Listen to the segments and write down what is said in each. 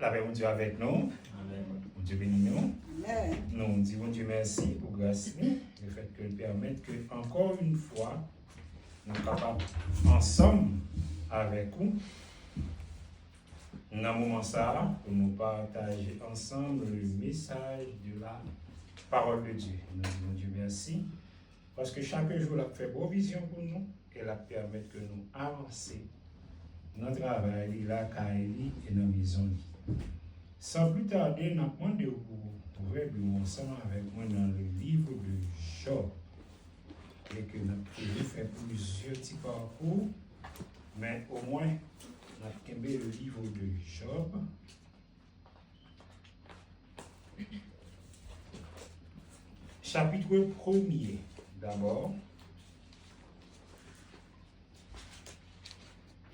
La paix de Dieu avec nous. Amen. Mon Dieu bénit nous. Amen. Nous disons Dieu merci pour grâce, le fait que permettre que, encore une fois, nous sommes capables ensemble avec vous, dans un moment ça, pour nous partager ensemble le message de la parole de Dieu. Nous disons Dieu merci, parce que chaque jour, il a fait provision pour nous et la permet que nous avancions dans le travail, la caille et dans la maison. Sans plus tarder, nous demandons de vous ouvrir ensemble avec moi dans le livre de Job. Et que nous avons fait plusieurs petits parcours, mais au moins, nous avons le livre de Job. Chapitre 1er, d'abord.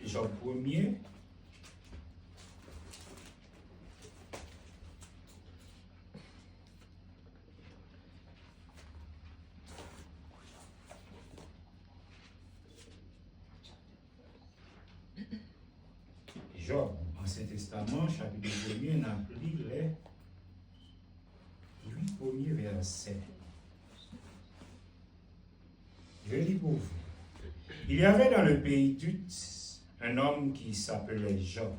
Job 1er. Job, Ancien Testament, chapitre 1er, on a pris les 8 premiers versets. Je lis pour vous. Il y avait dans le pays d'Uz un homme qui s'appelait Job.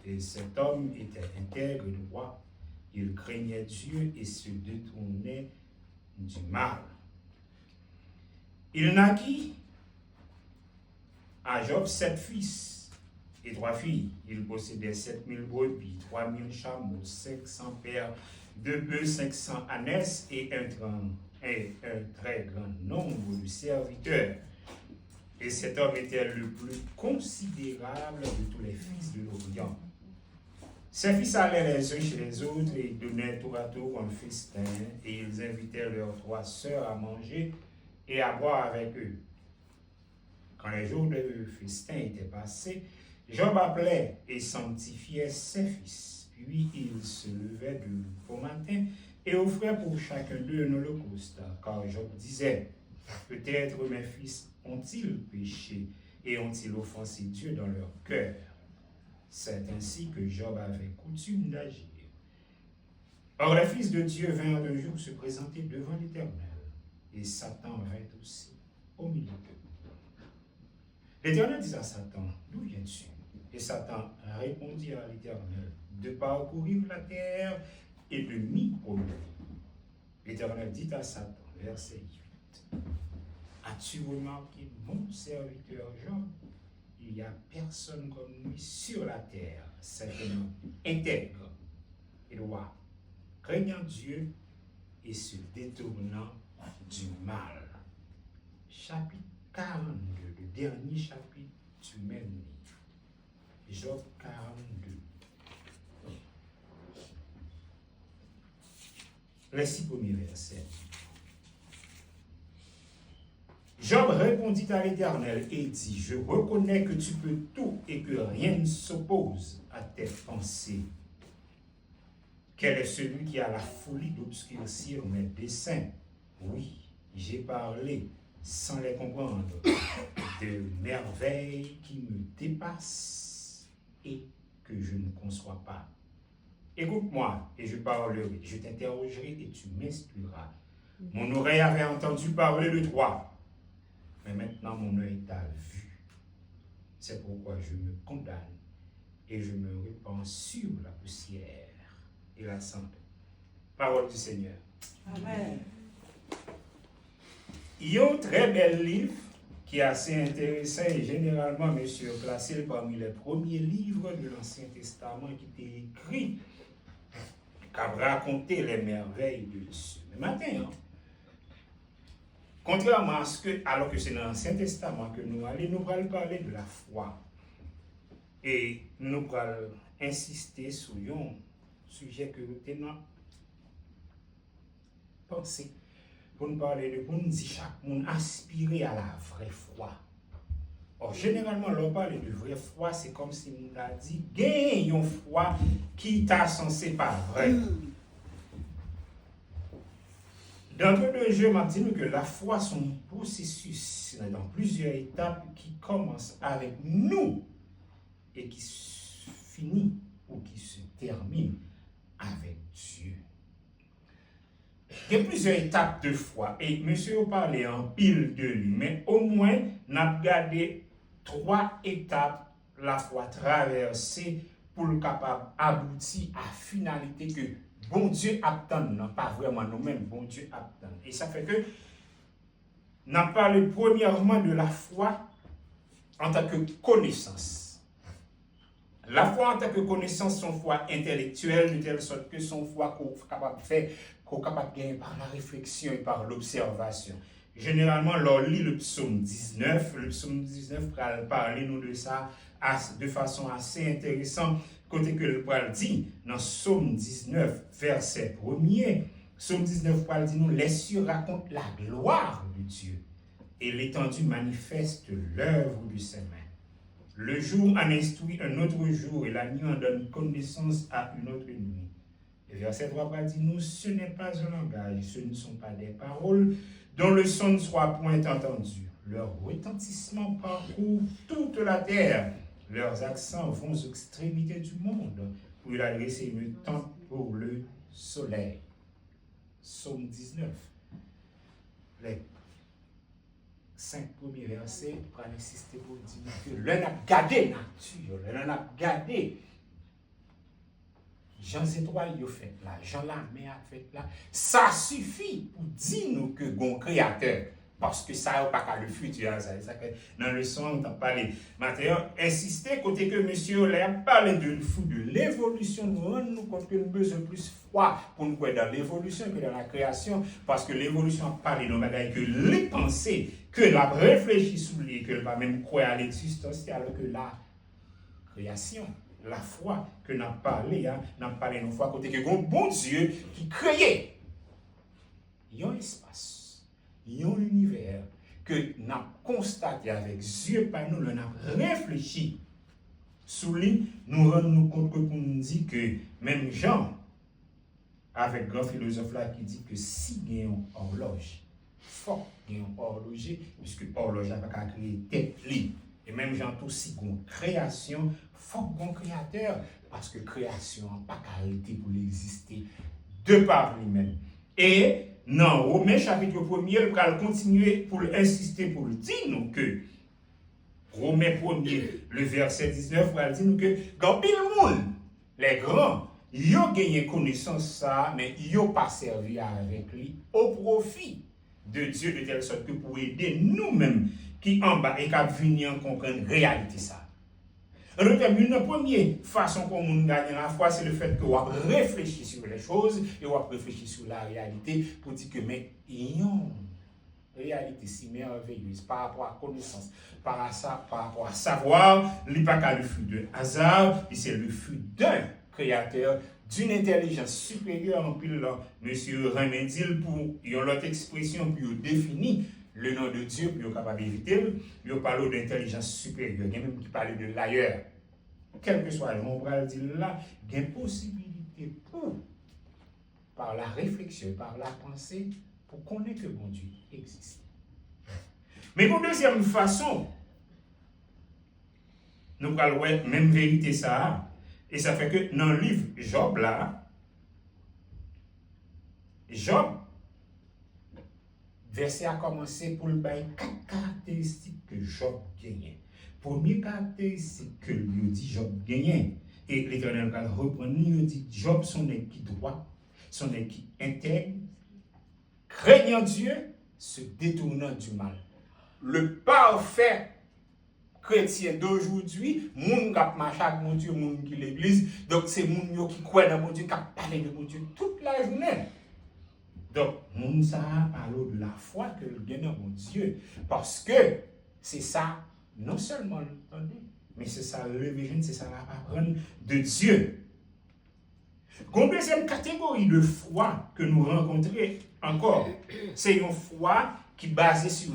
Et cet homme était intègre, droit. Il craignait Dieu et se détournait du mal. Il naquit à Job 7 fils et 3 filles. Il possédait 7000 brebis, 3000 chameaux, 500 paires de bœufs, 500 ânesses et un très grand nombre de serviteurs. Et cet homme était le plus considérable de tous les fils de l'Orient. Ses fils allaient les uns chez les autres et donnaient tour à tour un festin, et ils invitaient leurs 3 sœurs à manger et à boire avec eux. Quand les jours de festin étaient passés, Job appelait et sanctifiait ses fils. Puis il se levait de bon matin et offrait pour chacun d'eux un holocauste. Car Job disait, peut-être mes fils ont-ils péché et ont-ils offensé Dieu dans leur cœur. C'est ainsi que Job avait coutume d'agir. Or les fils de Dieu vinrent un jour se présenter devant l'Éternel, et Satan vint aussi au milieu d'eux. L'Éternel dit à Satan, d'où viens-tu? Et Satan répondit à l'Éternel, de parcourir la terre et de m'y promener. L'Éternel dit à Satan, verset 8, as-tu remarqué mon serviteur Job? Il n'y a personne comme lui sur la terre, certainement intègre et droit, craignant Dieu et se détournant du mal. Chapitre 42, le dernier chapitre du même livre. Job 42. Les 6 premiers versets. Job répondit à l'Éternel et dit, je reconnais que tu peux tout et que rien ne s'oppose à tes pensées. Quel est celui qui a la folie d'obscurcir mes desseins? Oui, j'ai parlé sans les comprendre, de merveilles qui me dépassent et que je ne conçois pas. Écoute-moi et je parlerai, je t'interrogerai et tu m'instruiras. Mon oreille avait entendu parler de toi, mais maintenant mon œil t'a vu. C'est pourquoi je me condamne et je me répands sur la poussière et la cendre. Parole du Seigneur. Amen. Il y a un très bel livre qui est assez intéressant et généralement, monsieur, classé parmi les premiers livres de l'Ancien Testament qui étaient écrits, qui a raconté les merveilles de Dieu. Mais maintenant, contrairement à ce que, alors que c'est dans l'Ancien Testament que nous allons parler de la foi. Et nous allons insister sur un sujet que nous tenons penser. Pour nous parler de, pour nous dire chaque monde aspirer à la vraie foi. Or, généralement, l'on parle de vraie foi, c'est comme si on a dit, gagne une foi qui t'a censé pas vrai. D'entre deux jeux, m'a dit que la foi, c'est un processus dans plusieurs étapes qui commence avec nous et qui finit ou qui termine avec Dieu. Il y a plusieurs étapes de foi. Et monsieur a parlé en pile de lui, mais au moins, nous avons gardé 3 étapes la foi traversée pour le capable aboutir à finalité que bon Dieu attend, non pas vraiment nous-mêmes, bon Dieu attend. Et ça fait que nous avons parlé premièrement de la foi en tant que connaissance. La foi en tant que connaissance, son foi intellectuelle, de telle sorte que son foi qu'on est capable de faire, qu'on est capable de gagner par la réflexion et par l'observation. Généralement, l'on lit le psaume 19. Le psaume 19 va parler nous de ça de façon assez intéressante. Côté que le Paul dit, dans psaume 19, verset 1er, psaume 19, Paul dit nous, les cieux racontent la gloire de Dieu et l'étendue manifeste l'œuvre de ses mains. Le jour en instruit un autre jour et la nuit en donne connaissance à une autre nuit. Et verset 3 dit nous, ce n'est pas un langage, ce ne sont pas des paroles dont le son ne soit point entendu. Leur retentissement parcourt toute la terre. Leurs accents vont aux extrémités du monde pour leur adresser une tente pour le soleil. Psaume 19. Les 5 premiers versets pour insister pour dire que l'on a gardé nature, l'on a gardé Jean étoile yo fait là, Jean la mer a fait là, ça suffit pour dire nous que gon créateur parce que ça n'a pas qu'à le futur ça que dans le son on t'a parlé Mathieu insister côté que monsieur là parlé de l'évolution nous rendre nous compte que nous besoin plus froid pour nous dans l'évolution que dans la création parce que l'évolution a parlé de bagaille que les pensées que la réfléchir sur lui que va même croire à l'existence alors que la création la foi que nous avons parlé, nous avons parlé une fois côté que un bon Dieu qui créait un espace, un univers que nous avons constaté avec yeux par nous, nous avons réfléchi sous lui, nous rendons compte que pour nous dire que même Jean, avec grand philosophe là qui dit que si il y a une horloge, faut qu'il y ait une horloger, puisque horloge n'a pas créé tête libre. Et même Jean tout si une création, faut qu'on créateur, parce que création n'a pas qualité pour exister de par lui-même. Et non, Romains chapitre 1er, il va continuer pour insister pour dire nous que Romains 1er, le verset 19, va dire nous que quand le monde, les grands, ils ont gagné connaissance ça, mais ils n'ont pas servi avec lui au profit de Dieu de telle sorte que pour aider nous-mêmes qui en bas et qui venir comprendre la réalité ça. En d'autres termes, une première façon qu'on gagne la foi, c'est le fait que on réfléchit sur les choses et on réfléchit sur la réalité pour dire que mais il y a une réalité si merveilleuse par rapport à la connaissance, par rapport à savoir, il n'est pas qu'à le fruit de hasard, c'est le fruit d'un créateur, d'une intelligence supérieure en pile là. Monsieur Ramendil pour une autre expression pour définir le nom de Dieu, puis on est capable d'éviter, puis on parle d'intelligence supérieure, il y a même qui parle de l'ailleurs. Quel que soit le nom, on va dire là, il y a une possibilité pour, par la réflexion, par la pensée, pour connaître que bon Dieu existe. Mais pour deuxième façon, nous allons voir même vérité ça, et ça fait que dans le livre Job là, Job, verset a commencé pour le bail 4 caractéristiques que Job gagnait. Première caractéristique que lui dit Job gagnait, et l'Éternel va reprendre, il dit Job son qui droit, son qui intègre, craignant Dieu, se détournant du mal. Le parfait chrétien d'aujourd'hui, moun qui marche avec mon Dieu, moun qui l'église, donc c'est moun qui croit dans mon Dieu, qui parle de mon Dieu toute la journée. Donc, moun ça parle de la foi que le gagne dans mon Dieu, parce que c'est ça, non seulement l'entendre, mais c'est ça le vision, c'est ça l'apprendre de Dieu. Une deuxième catégorie de foi que nous rencontrons encore, c'est une foi qui est basée sur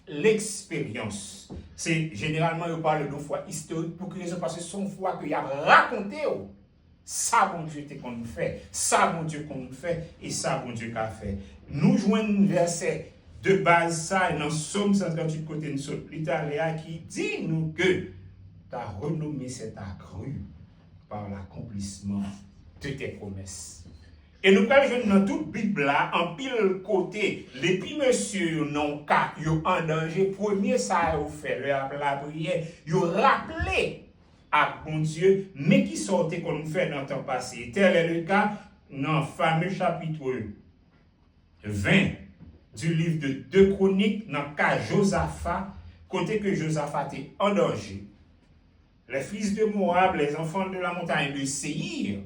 l'expérience. C'est généralement, on parle de foi historique pour que les gens, parce que son foi qu'il a raconté, ça bon Dieu qu'on fait, ça bon Dieu qu'on fait, et ça bon Dieu qu'a fait. Nous joignons un verset de base ça, dans Psaume 138 côté de l'Italien qui dit nous que ta renommée s'est accrue par l'accomplissement de tes promesses. Et nous parlons dans toute Bible là, en pile côté, les petits monsieur non cas, yo en danger, premier ça a fait la prière, yo rappelé à bon Dieu, mais qui sortait qu'on fait dans le temps passé. Tel est le cas dans le fameux chapitre 20 du livre de 2 Chroniques, dans le cas Josaphat, côté que Josaphat est en danger. Les fils de Moab, les enfants de la montagne de Séir,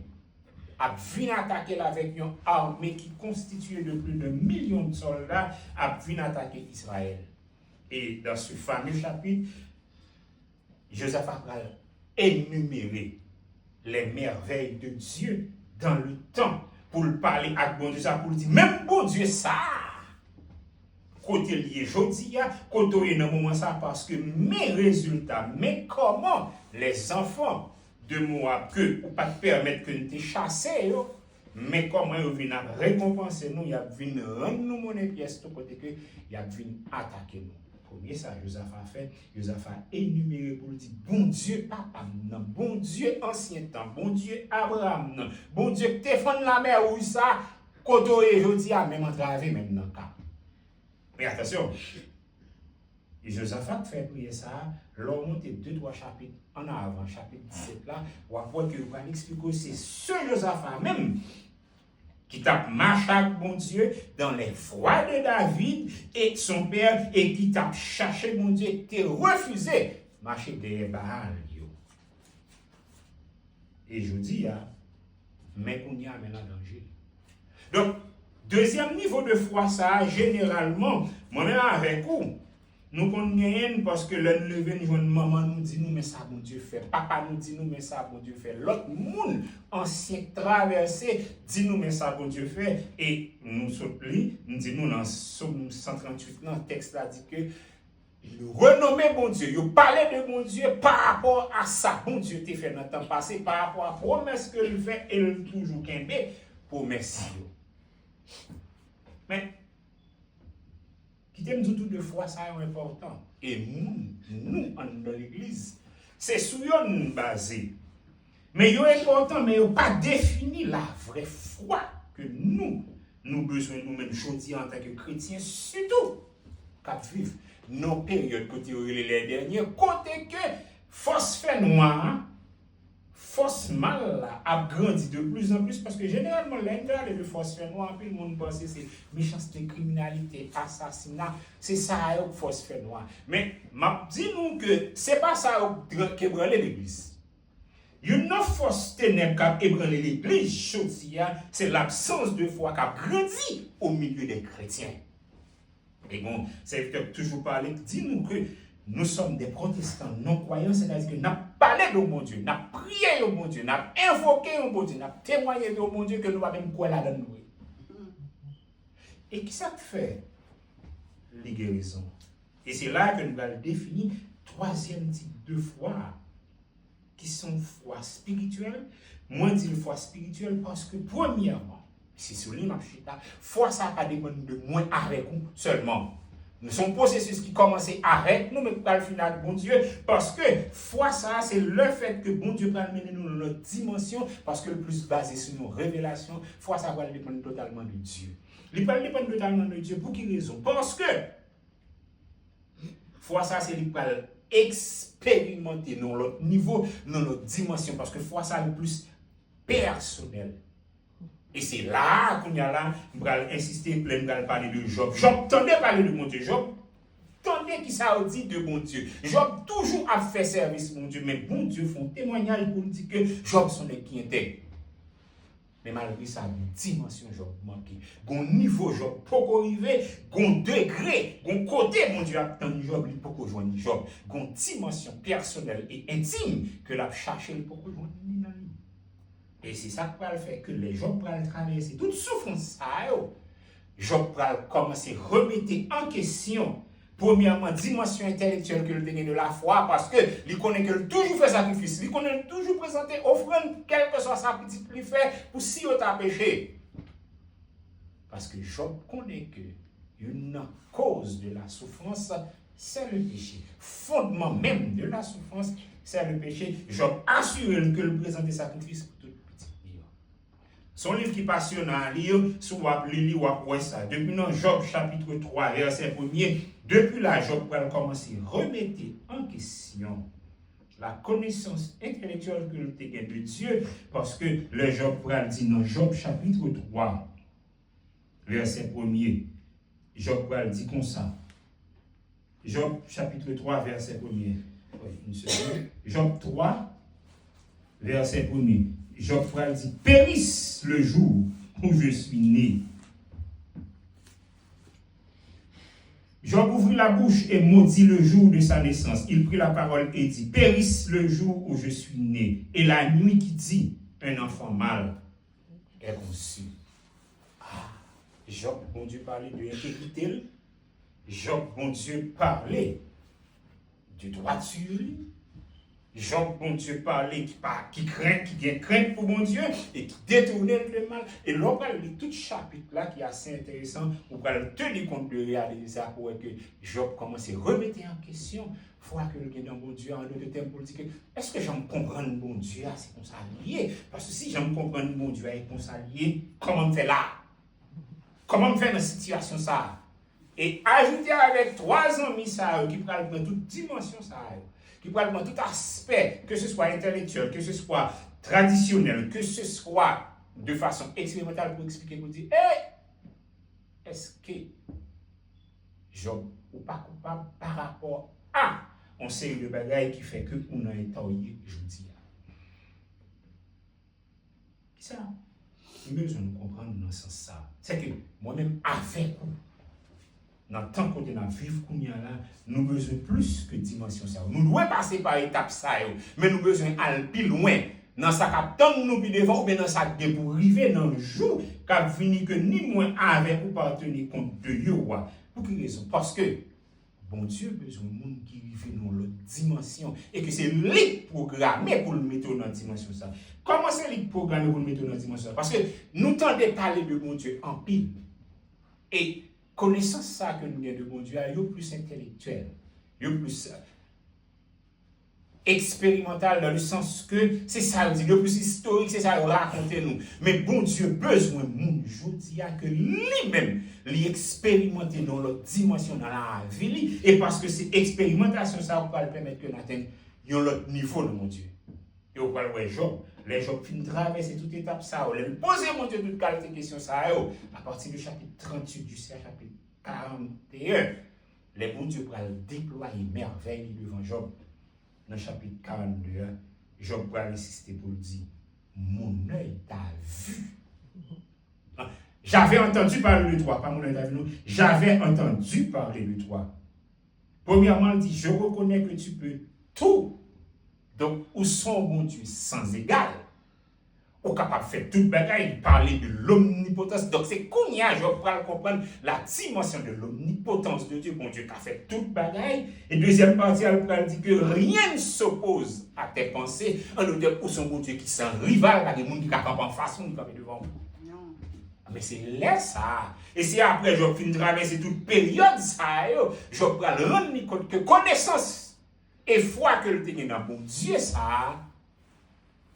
a venu attaquer avec une armée qui constituée de plus de millions de soldats, a venu attaquer Israël. Et dans ce fameux chapitre, Josaphat a énuméré les merveilles de Dieu dans le temps pour le parler à bon Dieu, ça pour le dire, même bon Dieu ça, côté lié jodi, côté dans moment ça, parce que mes résultats, mais comment les enfants de Moab que ou pas permettre que nous te chasser, mais comment ils viennent récompenser nous, ils viennent rendre nous monnaie pièce de côté que ils viennent attaquer nous. Premier ça, Josaphat a fait, Josaphat a énuméré pour dire, bon Dieu papa, bon Dieu ancien temps, bon Dieu Abraham, bon Dieu te fond la mer où ça, côté jodi a même entravé même dans cas. Mais attention, et Josaphat fait prier ça, l'on monte 2-3 chapitres en avant, chapitre 17 là, ou après que vous allez expliquer, c'est ce Josaphat même qui tape marché avec mon Dieu dans les voies de David et son père, et qui tape cherché mon Dieu, qui refusé marcher derrière Baal. Et je dis, mais qu'on y a maintenant danger. Donc, deuxième niveau de foi, ça, généralement, moi-même avec vous, nous connaissons parce que le lever, nous maman nous dit nous, mais ça, bon Dieu fait. Papa nous dit nous, mais ça, bon Dieu fait. L'autre monde, ancien traversé, dit nous, mais ça, bon Dieu fait. Et nous soutenons, nous dit nous, dans Psaume 138, dans le texte là, dit que le renommé bon Dieu, il parlait de bon Dieu par rapport à ça. Bon Dieu t'a fait dans le temps passé, par rapport à la promesse que il fait, et il toujours qu'un promesse. Mais, qui t'aime tout de fois, ça est important. Et nous, dans l'église, c'est sur nous basé. Mais il est important, mais il n'est pas défini la vraie foi que nous besoin nous-mêmes choisir en tant que chrétiens, surtout, qu'à vivre nos périodes côté les dernières, côté que force fait noir, force mal là, a grandi de plus en plus parce que généralement l'intérêt de force fait noir, puis le monde pense que c'est méchanceté, criminalité, assassinat, c'est ça que force fait noir. Mais m'a dit nous que c'est pas ça qui ébranle l'église. Une force ténèbre qui ébranle l'église, c'est l'absence de foi qui a grandi au milieu des chrétiens. Et bon, c'est toujours parler, dis-nous que nous sommes des protestants non-croyants, c'est-à-dire que nous avons parlé de mon Dieu, nous avons prié au mon Dieu, nous avons invoqué au mon Dieu, nous avons témoigné de mon Dieu que nous avons même quoi là-dedans. Et qui ça fait les guérisons? Et c'est là que nous allons définir troisième type de foi, qui sont foi spirituelle. Moi, je dis foi spirituelle parce que, premièrement, si c'est le foi, ça n'a pas dépendre de moi avec vous seulement. Nous sommes un processus qui commence avec nous, mais pas le final, bon Dieu, parce que foi, ça, c'est le fait que bon Dieu va mener nous dans notre dimension, parce que le plus basé sur nos révélations, foi, ça va dépendre totalement de Dieu. Il va dépendre totalement de Dieu. Pour quelle raison? Parce que foi, ça, c'est il va expérimenter dans notre niveau, dans notre dimension, parce que foi, ça, le plus personnel. Et c'est là qu'on y a là, je vais insister, je vais parler de Job. Job tendait parler de mon Dieu. Job tendait qui ça dit de mon Dieu. Job toujours a fait service mon Dieu, mais bon Dieu font témoignage pour nous dire que Job son qui était. Mais malgré ça, une dimension Job manqué. Gon niveau Job pas arrivé, gon degré, gon côté mon Dieu attend Job, il pas joindre Job. Gon dimension personnelle et intime que l'a cherché il pas joindre ni dans lui. Et c'est ça qui va le faire que les gens pourront traverser toute souffrance. Job va commencer à remettre en question, premièrement, dimension intellectuelle que le dégaine de la foi, parce que il connaît que toujours fait sacrifice, il connaît toujours présenter offrande, quelle que soit sa petite plus fait, pour si on t'a péché. Parce que Job connaît que une cause de la souffrance, c'est le péché. Fondement même de la souffrance, c'est le péché. Job assure que le présenter sacrifice pour tout petit. Son livre qui est passionnant à lire, soit lire ou après ça. Depuis dans Job chapitre 3, verset 1er, depuis là, Job va commencer à remettre en question la connaissance intellectuelle que nous avons de Dieu, parce que le Job va dire dans Job chapitre 3, verset 1er, Job va dire comme ça. Job chapitre 3, verset 1er. Job 3, verset 1er. Job va dire, périsse le jour où je suis né. Job ouvrit la bouche et maudit le jour de sa naissance. Il prit la parole et dit, périsse le jour où je suis né. Et la nuit qui dit, un enfant mâle est conçu. Ah, Job, bon Dieu, parlait de l'intégrité. Job, bon Dieu, parlait de droiture. Job, bon Dieu, parlait qui a crainte pour bon Dieu et qui détournait le mal. Et l'on va lire tout chapitre là qui est assez intéressant, on va tenir compte de réaliser ça pour que Job commence à remettre en question. Il faut que le gain dans bon Dieu en d'autres termes pour dire est-ce que j'aime comprendre bon Dieu à c'est comme ça lié? Parce que si j'aime comprendre bon Dieu à c'est comme ça lié, comment me faire là? Comment me faire dans cette situation ça? Et ajouter avec 3 amis ça qui prennent dans toute dimension ça. Qui prend tout aspect, que ce soit intellectuel, que ce soit traditionnel, que ce soit de façon expérimentale pour expliquer, pour dire, est-ce que Job ou pas coupable par rapport à on série de bagailles qui fait que on a été aujourd'hui. Qui ça? Nous devons comprendre dans ce sens ça. C'est que moi-même avec vous, dans le temps qu'on est dans vivre, nous avons besoin plus que dimension ça. Nous devons passer par étape ça, mais nous avons besoin d'aller plus loin. Dans ça qu'attend nous plus devant, ou bien dans ça que pour arriver dans le jour, qu'a fini que ni moins avec ou pas tenir compte de Dieu. Pour quelle raison? Parce que bon Dieu a besoin de monde qui vit dans l'autre dimension et que c'est lui programmé pour le mettre dans la dimension ça. Comment c'est lui programmé pour le mettre dans la dimension ça? Parce que nous tendons parler de bon Dieu en pile. Et connaissance ça que nous avons de bon Dieu, il est plus intellectuel, il est plus expérimental dans le sens que c'est ça, il est plus historique, c'est ça, racontez nous. Mais bon Dieu besoin de je dis que lui-même, l'expérimenter dans l'autre dimension, dans la vie, et parce que c'est expérimentation ça va permettre que nous atteignions l'autre niveau de mon Dieu. Et on va voir Job. Les gens finissent de traverser toute étape ça. On les poser mon Dieu toute qualité de questions ça. À partir du chapitre 38 du chapitre 41, les bons Dieu pour déployer merveille devant Job. Dans le chapitre 42, Job va insister pour dire mon œil t'a vu. J'avais entendu parler de toi, pas mon œil t'a vu, non. J'avais entendu parler de toi. Premièrement, il dit je reconnais que tu peux tout. Donc, où sont mon Dieu sans égal? Ou capable de faire toute bagaille, parler de l'omnipotence. Donc, c'est qu'on y a, je vais comprendre la dimension de l'omnipotence de Dieu, mon Dieu qui a fait toute bagaille. Et deuxième partie, elle dit que rien ne s'oppose à tes pensées. En d'autres termes, où sont mon Dieu qui sont rival, là, des gens qui campent en face, qui campent devant vous. Non. Mais c'est là ça. Et c'est après, je finis de traverser toute période, ça, je vais rendre compte que connaissance. Et foi que le tenir dans bon Dieu, ça,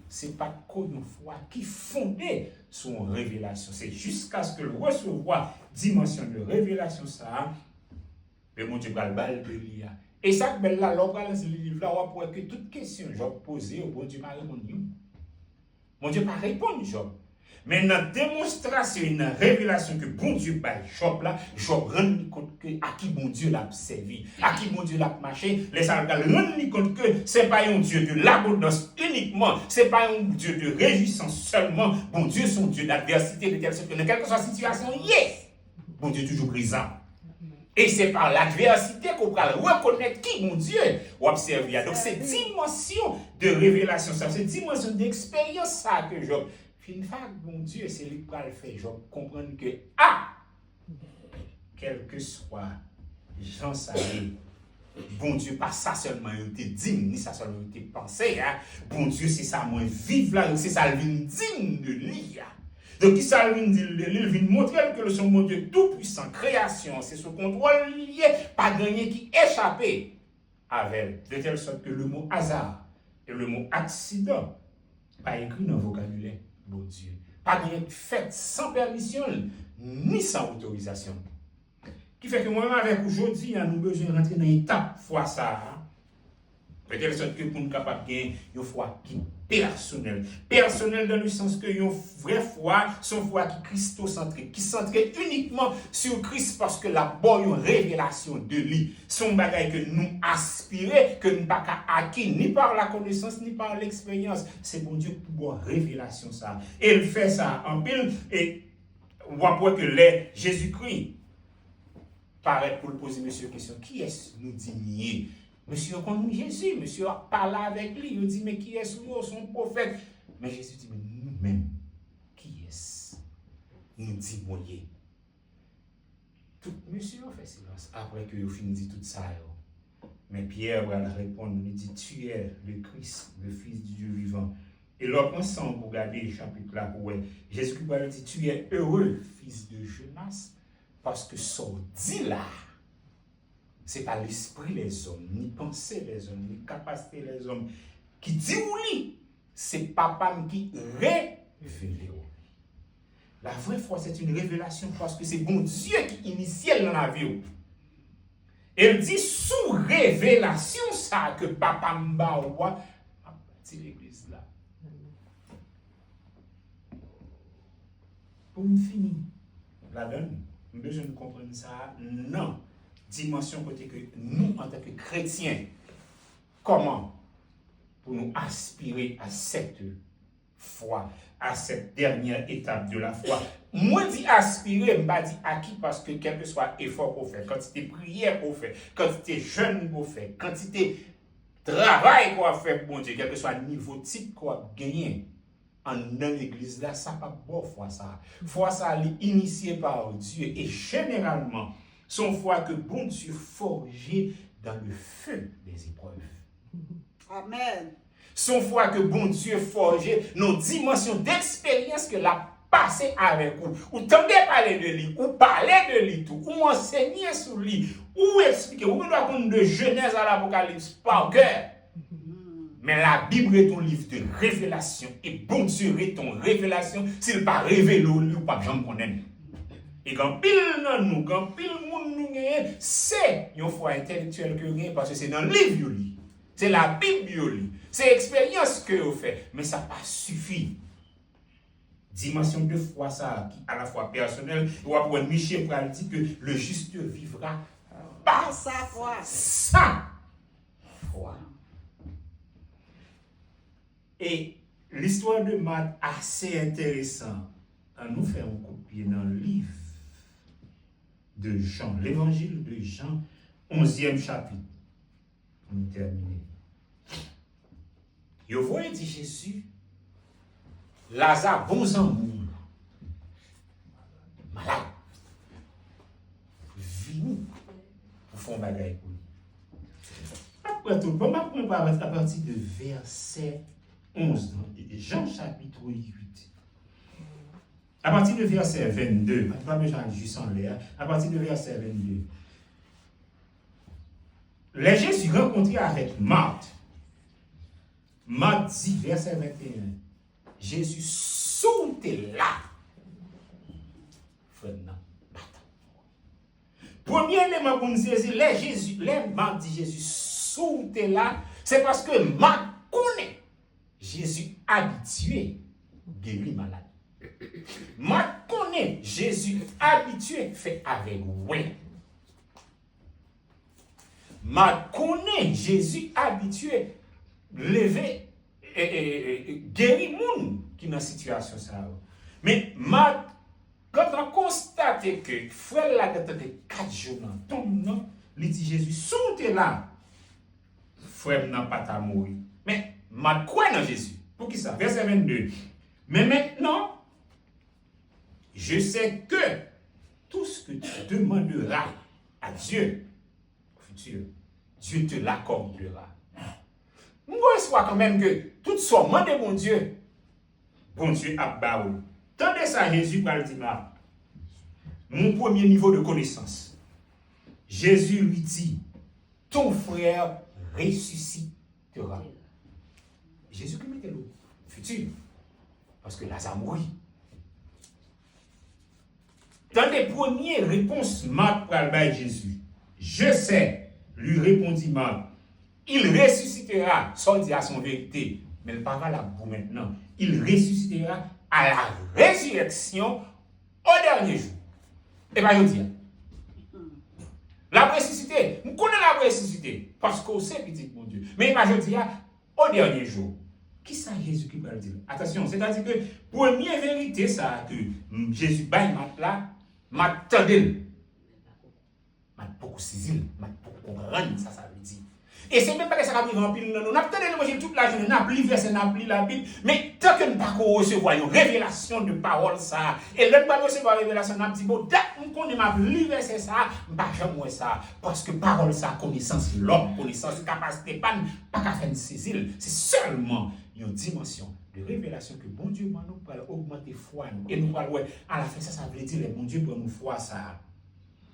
c'est pas une foi qui fondée sur une révélation. C'est jusqu'à ce que le recevoir dimension de révélation, ça, le mon Dieu va le bal de l'IA. Et ça, ben là, l'on va dans ce livre-là, on va pouvoir que toute question, Job posée, bon Dieu va répondre. Mon Dieu va répondre, Job. Mais dans la démonstration, une révélation que bon Dieu par Job là, Job rend compte que à qui bon Dieu l'a servi, à qui bon Dieu l'a marché, les salgas rendent compte que c'est pas un Dieu de l'abondance uniquement, c'est pas un Dieu de réjouissance seulement, bon Dieu son Dieu d'adversité, de telle sorte que dans quelle que soit la situation, bon Dieu est toujours présent. Et c'est par l'adversité qu'on va reconnaître qui mon Dieu observe. Donc cette dimension de révélation, cette dimension d'expérience ça que Job une fois bon Dieu, c'est lui qui va le faire. Je comprends que, quel que soit Jean Salé, bon Dieu, pas ça seulement il était digne, ni ça seulement il était pensé. Bon Dieu, c'est ça, moi, vive là, c'est ça, il vient digne de lui. Donc, il ça vient de montrer que son bon Dieu tout-puissant, création, c'est son contrôle lié, pas gagné qui échappait avec, de telle sorte que le mot hasard et le mot accident, pas écrit dans le vocabulaire. Bon Dieu. pas fait sans permission, ni sans autorisation. Qui fait que moi-même avec aujourd'hui, nous avons besoin de rentrer dans l'étape foi ça. Peut-être que pour nous capables de gagner une foi qui personnelle. Personnelle dans le sens que une vraie foi, son foi qui est christocentrée, qui centrée uniquement sur Christ parce que la bonne révélation de lui, son bagage que nous aspirons, que nous pas acquis ni par la connaissance ni par l'expérience. C'est bon Dieu pour une révélation ça. Et il fait ça en pile et on voit que les Jésus-Christ paraît pour poser monsieur question. Qui est-ce nous dit monsieur connaît Jésus, monsieur a parlé avec lui, il dit mais qui est-ce nous, son prophète. Mais Jésus dit mais nous-mêmes, qui est-ce nous dit moyen. Tout monsieur a fait silence après que il finit dit tout ça. Mais Pierre va répondre, il dit tu es le Christ, le Fils du Dieu vivant. Et là, ensemble, pour regarder le chapitre là, Jésus-Christ va dire tu es heureux, fils de Jonas, parce que son dit là, ce n'est pas l'esprit des hommes, ni pensée des hommes, ni capacité des hommes qui dit oui, c'est papa qui révèle. La vraie foi, c'est une révélation parce que c'est bon Dieu qui initie dans la vie. Elle dit sous révélation ça que papa m'a dit l'église là. Pour me finir, la donne, nous besoin de comprendre ça. Non. Dimension côté que nous, en tant que chrétiens, comment pour nous aspirer à cette foi, à cette dernière étape de la foi. Moi, dis aspirer, je ne dis acquis parce que quel que soit effort qu'on fait, quantité de prière qu'on fait, quantité de jeûne qu'on fait, quantité de travail qu'on fait pour bon Dieu, quel que soit le niveau type qu'on a gagné dans l'église, là, ça pas bon foi ça. Foi ça est initié par Dieu et généralement, son foi que bon Dieu forgé dans le feu des épreuves. Amen. Son foi que bon Dieu forgé nos dimensions d'expérience que l'a passé avec vous. Ou tendez parler de lui, ou parler de lui tout, ou enseigner sur lui, ou expliquer, ou nous raconter de Genèse à l'Apocalypse par cœur. Mais la Bible est un livre de révélation. Et bon Dieu est ton révélation. S'il pas révélé, ou pas jamais connaître. Et quand pile dans nous, quand pile monde nous gagne, c'est une foi intellectuelle que gagne parce que c'est dans le livre. C'est la Bible. C'est l'expérience que vous faites. Mais ça n'a pas suffi. Dimension de foi, ça, qui à la fois personnelle, ou après Michel pour dire que le juste vivra par sa foi. Sa foi. Et l'histoire de Marc assez intéressante. Nous faisons un coup de pied dans le livre de Jean, l'évangile de Jean, 11e chapitre. On termine. Vous voyez, dit Jésus, Lazare, bon amour, malade, vini pour faire un bagage pour lui. Après tout, on va prendre à partir de verset 11, Jean chapitre 8. À partir de verset 22, pas besoin juste en l'air, à partir de verset 22. Les Jésus rencontrés avec Marthe. Marthe dit, verset 21, Jésus sautait là. Frère, non, premier élément pour nous saisir, les Marthe dit Jésus sautait là, c'est parce que Marthe connaît Jésus habitué, guéri malade. Marthe connaît Jésus habitué, fait avec ouais. Marthe connaît Jésus habitué, lever et guérir moun qui est dans cette situation ça. Mais Marthe, quand on constate que frère là qui était 4 jours dans tombe non, il dit Jésus saute là. Frère n'a pas ta mourir. Mais Marthe croit dans Jésus. Pour qui ça? Verset 22. Mais maintenant, je sais que tout ce que tu demanderas à Dieu, futur, Dieu te l'accordera. Moi, je crois quand même que tout ce que demande bon Dieu a baou. Tendez ça, Jésus par le dimanche. Mon premier niveau de connaissance. Jésus lui dit, ton frère ressuscitera. Jésus qui mettait l'eau, futur. Parce que Lazare mourit. Dans les premières réponses, Marc parle à Jésus. Je sais, lui répondit Marc. Il ressuscitera, sorti à son vérité. Mais le parle là pour maintenant. Il ressuscitera à la résurrection au dernier jour. Et bien, je dis, la ressuscité, on connaît la ressuscité, parce qu'on sait petit mon Dieu. Mais je dis, au dernier jour, qui ça Jésus qui va le dire? Attention, c'est-à-dire que première vérité, ça, que Jésus baille là, m'attendait. M'a beaucoup saisi, m'a beaucoup comprendre, ça veut dire. Et c'est même pas que ça va remplir nous. Nous attendons manger toute la journée, nous appelons verset, nous appelons la Bible, mais tant que nous ne pas recevoir une révélation de parole ça, et là nous pas recevoir une révélation, nous dit bon, dès qu'on est m'a lire verset ça, pas jamais ça, parce que parole ça connaissance l'homme, connaissance capacité pas qu'à faire saisir, c'est seulement une dimension de révélation que bon Dieu nous pour augmenter foi nous et nous pas à la fin ça veut dire bon Dieu pour nous foi ça.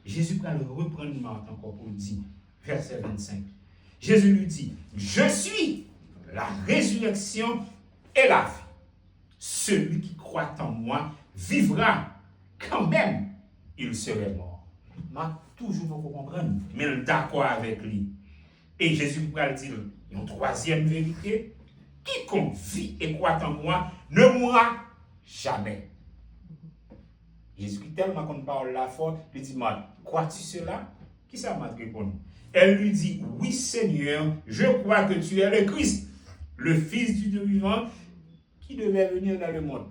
Jésus va le reprendre Marthe encore pour dire verset 25. Jésus lui dit, je suis la résurrection et la vie. Celui qui croit en moi vivra quand même il serait mort. M'a toujours pas comprendre, mais d'accord avec lui. Et Jésus va le dire une troisième vérité, quiconque vit et croit en moi ne mourra jamais. Jésus qui tellement qu'on parle la foi, lui dit, crois-tu cela? Qui ça m'a répondu? Elle lui dit, oui Seigneur, je crois que tu es le Christ, le Fils du Dieu vivant, qui devait venir dans le monde.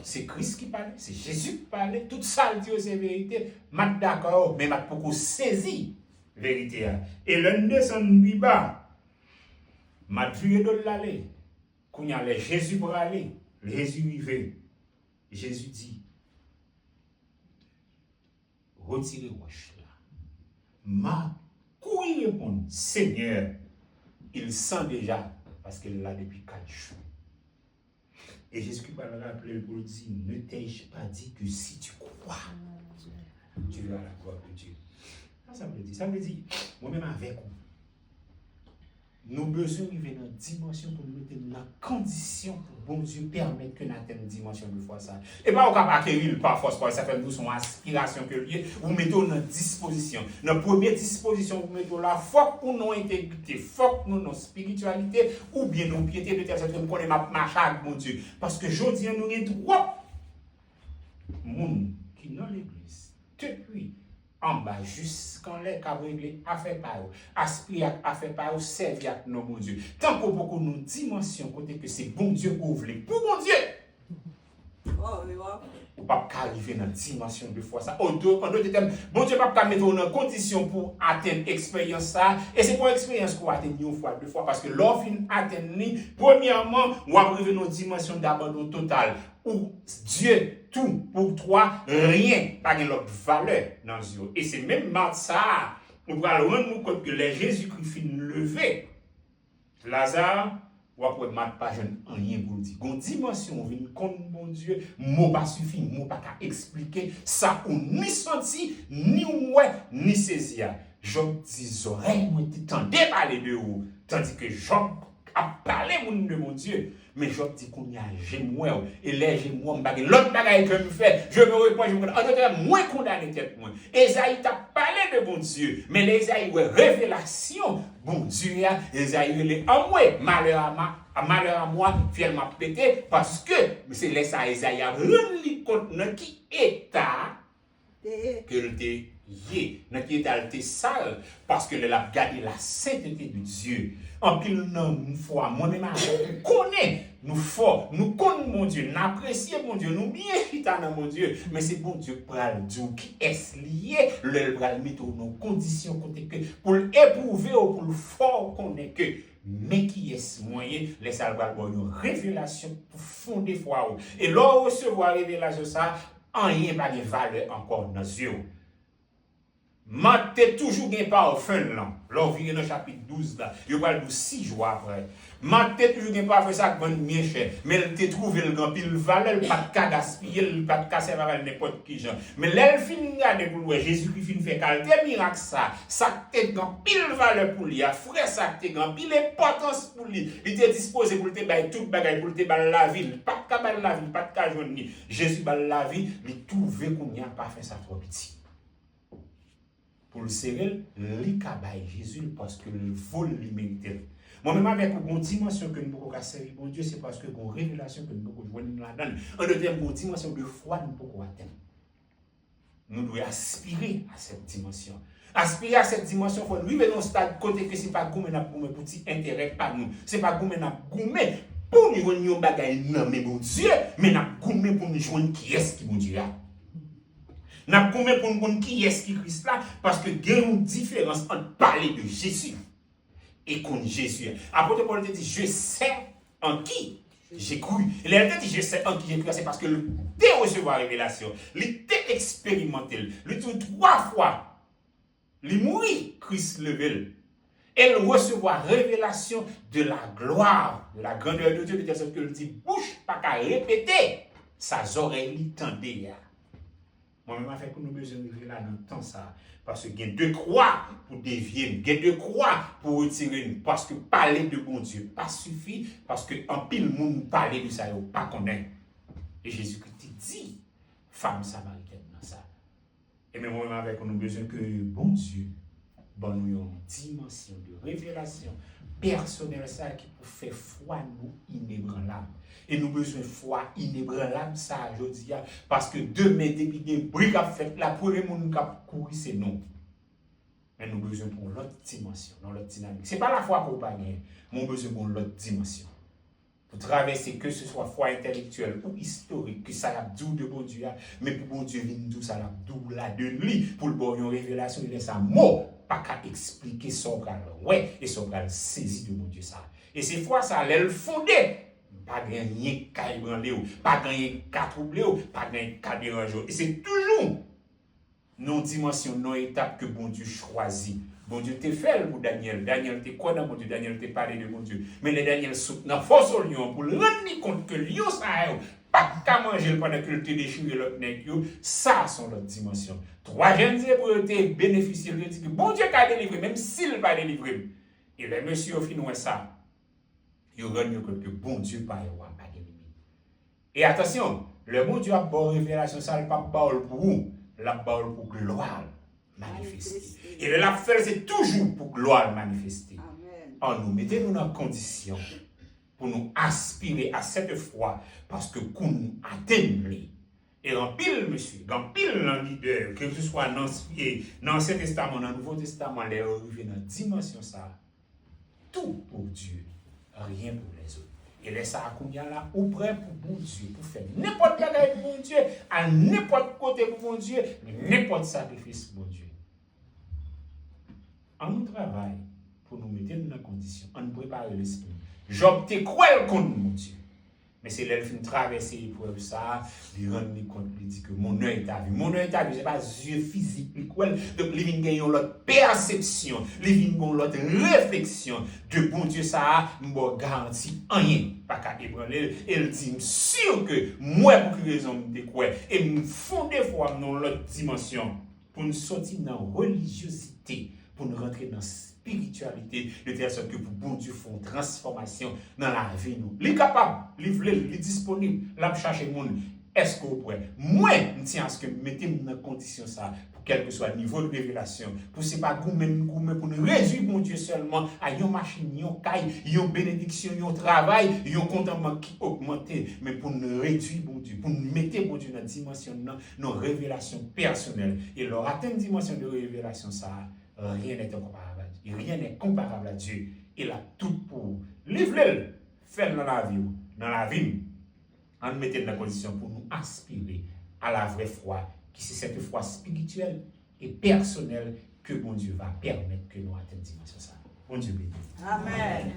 C'est Christ qui parlait, c'est Jésus qui parlait, tout ça, Dieu, c'est vérité. M'a d'accord, mais m'a beaucoup saisi vérité. Et l'un descend bas, m'a tué de l'aller. Quand il y a Jésus pour aller, Jésus arrivé. Jésus dit, retirez roche là. Ma couille répond, Seigneur, il sent déjà, parce qu'il l'a depuis 4 jours. Et Jésus va le rappeler pour dire, ne t'ai-je pas dit que si tu crois, tu verras la gloire de Dieu. Ça veut dire, moi-même avec vous, nous besoin d'arriver dans une dimension pour nous mettre dans la condition pour bon Dieu permettre que nous atteignions une dimension de foi ça. Et pas au cas acquérir par force, ça fait nous son aspiration que lié, vous mettez dans disposition. Dans première disposition, vous mettez la foi ou non intégrité, foi ou non spiritualité, ou bien non piété de telle sorte que nous connaissons marcher avec mon Dieu. Parce que je dis, nous avons trois monde qui dans l'église, depuis en bas, jusqu'en l'air, qu'a réglé, a fait par eux, aspiré à faire par eux, servir à nos bon Dieu. Tant qu'on peut nous dimension, côté que c'est bon Dieu pour vous, pour bon Dieu. Ou pas arriver dans la dimension de foi ça. En d'autres termes, bon Dieu pas mettre en condition pour atteindre l'expérience ça. Et c'est pour l'expérience qu'on atteint une fois, deux fois. Parce que l'offre atteint, premièrement, on va arriver dans une dimension d'abandon total. Où Dieu, tout pour toi, rien, pas de l'autre valeur dans Dieu. Et c'est même ça, on va rendre compte que les Jésus-Christ finissent lever. Lazare, ou après mat pas jeune rien pour dire. Gon dimension vient contre mon Dieu, mot pas suffit, mot pas qu'à expliquer ça ou ni senti, ni ouais, ni saisir. Job dit oreilles moi t'entendais parler de vous, tandis que Job a parlé de mon Dieu. Mais Job dit qu'on y a gémois et les gémois m'bagay l'autre bagaille que me fait, je me réponds je me en moins condamné tête moi. Esaïe t'a parlé de bon Dieu, mais l'Esaïe révélation bon Dieu Esaïe les en moi malheur à moi fiel m'a pété parce que c'est laissé Esaïe rendre compte dans qui état que le dans qui état le sale parce que il a gardé la sainteté de Dieu. En pile nous foi moi-même nous connaît nous fort nous connaissons mon Dieu nous apprécions mon Dieu nous bien chita dans mon Dieu mais c'est bon Dieu pral Dieu qui est lié le pral mettre nos conditions côté que pour éprouver ou pour le fort qu'on est que mais qui est moyen laisse avoir une révélation pour fonder foi et lors recevoir révélation ça rien pas de valeur encore dans yeux. Mate toujours gain pas au fin là. Là vient dans chapitre 12 là, il parle de 6 jours après. Manté toujours gen pas fait ça vendre bien cher, mais elle te trouvé le grand pile valeur, pas de gaspiller, pas de casser avec n'importe qui gens. Mais l'elle fin regarder pour ouais Jésus-Christ fin fait qualité miracle ça te grand pile valeur pour lui, frère ça te grand pile importance pour lui. Il était disposé pour te bailler toute bagaille pour te bailler la ville, pas de bailler la ville, pas de joindre ni. Jésus bailler la vie, il trouvé qu'on n'y a pas fait ça trop petit. Pour le serrer, li kabay Jésus parce que le vol li mérite. Moi-même avec une dimension que nous pouvons servir bon Dieu, c'est parce que une révélation que nous pouvons joindre là-dedans. En d'autres termes, une dimension de foi nous pouvons atteindre. Nous devons aspirer à cette dimension. Aspirer à cette dimension, il faut lui mettre dans stade côté que ce n'est pas goumé pour petit intérêt pas nous. Ce n'est pas goumé pour nous joindre bagaille non mais bon Dieu, mais n'a goumé pour nous joindre qui est-ce qui bon Dieu a. N'a goumé pour nous joindre qui est-ce qui Christ là parce que il y a une différence entre parler de Jésus et contre Jésus. Apôtre Paul te dit je sais en qui j'ai cru. Il a dit je sais en qui j'ai cru, c'est parce que le dé recevoir révélation, il t'a expérimenté, le tout 3 fois, il mourit, Christ levé. Et le recevoir révélation de la gloire, de la grandeur de Dieu, de telle sorte que le dit bouche pas qu'à répéter, sa oreille l'entendait. Moi-même, avec nous besoin de vivre là dans le temps ça. Parce qu'il y a 2 croix pour dévier, il y a 2 croix pour retirer nous. Parce que parler de bon Dieu pas suffit, parce que en pile monde parler de ça, il pas connaît. Et Jésus-Christ dit, femme samaritaine dans ça. Et même moi-même avec nous besoin que bon Dieu, bon nous une dimension de révélation personnelle ça qui peut faire foi nous inébranlable. Et nous besoin de foi inébranlable ça aujourd'hui parce que demain depuis des briques à fait la premier monde qui a couru c'est nous. Mais nous besoin pour l'autre dimension, dans l'autre dynamique. C'est pas la foi qu'on pas gagner, mais besoin pour l'autre dimension. Pour traverser que ce soit foi intellectuelle ou historique, que ça a d'où de bon Dieu, mais pour bon Dieu vient d'où ça a d'où là de lui pour le bon une révélation il laisse un mot pas qu'à expliquer son bras ouais et son bras saisi de mon Dieu ça. Et ces fois ça elle fondé pas gagner qu'à ébranler pas gagner qu'à troubler pas gagner qu'à déranger et c'est toujours non dimension non étape que bon Dieu choisit. Bon Dieu te fait pour Daniel. Daniel te quoi dans mon Dieu. Daniel te parlé de mon Dieu. Mais les Daniel saute dans force au lion pour rendre compte que lion ça pas qu'à manger pendant que te déchire l'autre nèg yo. Ça sont l'autre dimension. 3 jeunes hébreux te bénéficier de dit que bon Dieu t'a délivré même s'il pas délivré. Et les messieurs au final ça. Ils rendent compte que bon Dieu pas ennemi. Et attention, le bon Dieu a bonne révélation ça pas parole pour vous, la parole pour gloire. Manifester. Et le la faire, c'est toujours pour gloire manifester. En nous, mettez-nous dans condition pour nous aspirer à cette foi parce que nous atteignons. Et en pile, monsieur, en pile, leader, que ce soit dans l'Ancien Testament, dans le Nouveau Testament, les arrivés dans la dimension ça. Tout pour Dieu, rien pour les autres. Et les Sarakounia là, ou prêt pour bon Dieu, pour faire n'importe quel pour bon Dieu, à n'importe côté pour bon Dieu, n'importe sacrifice pour bon Dieu. On nous travaille pour nous mettre dans la condition, on nous prépare l'esprit. Job te cruel contre mon Dieu. Mais c'est l'elfe qui traverse l'épreuve ça, il rend compte, il dit que mon œil t'a vu. Mon œil t'a vu, ce n'est pas yeux physique, donc il vient gagner l'autre perception, il vient gagner l'autre réflexion. De bon Dieu ça, nous garantit rien, pas qu'à ébranler. Il dit sûr que moi pour que raison de quoi et me fonder foi dans l'autre dimension pour nous sortir dans la religiosité, pour nous rentrer dans la spiritualité, de telle sorte que pour bon Dieu font transformation dans la vie nous. Il est capable, il est disponible, là chercher le monde. Est-ce que vous pouvez? Moi, je tiens à ce que mettez-moi dans condition ça, pour quel que soit le niveau de révélation, pour ce pas gourmet pour nous réduire bon Dieu seulement à une machine, une caille, une bénédiction, un travail, un contentement qui augmente, mais pour nous réduire bon Dieu, pour nous mettre bon Dieu dans la dimension de nos révélations personnelles. Et leur atteindre dimension de révélation ça, rien n'est comparable. Rien n'est comparable à Dieu. Il a tout pour livrer, faire dans la vie, en mettant dans la condition pour nous aspirer à la vraie foi, qui c'est cette foi spirituelle et personnelle que bon Dieu va permettre que nous atteignions dimension ça. Bon Dieu béni. Amen.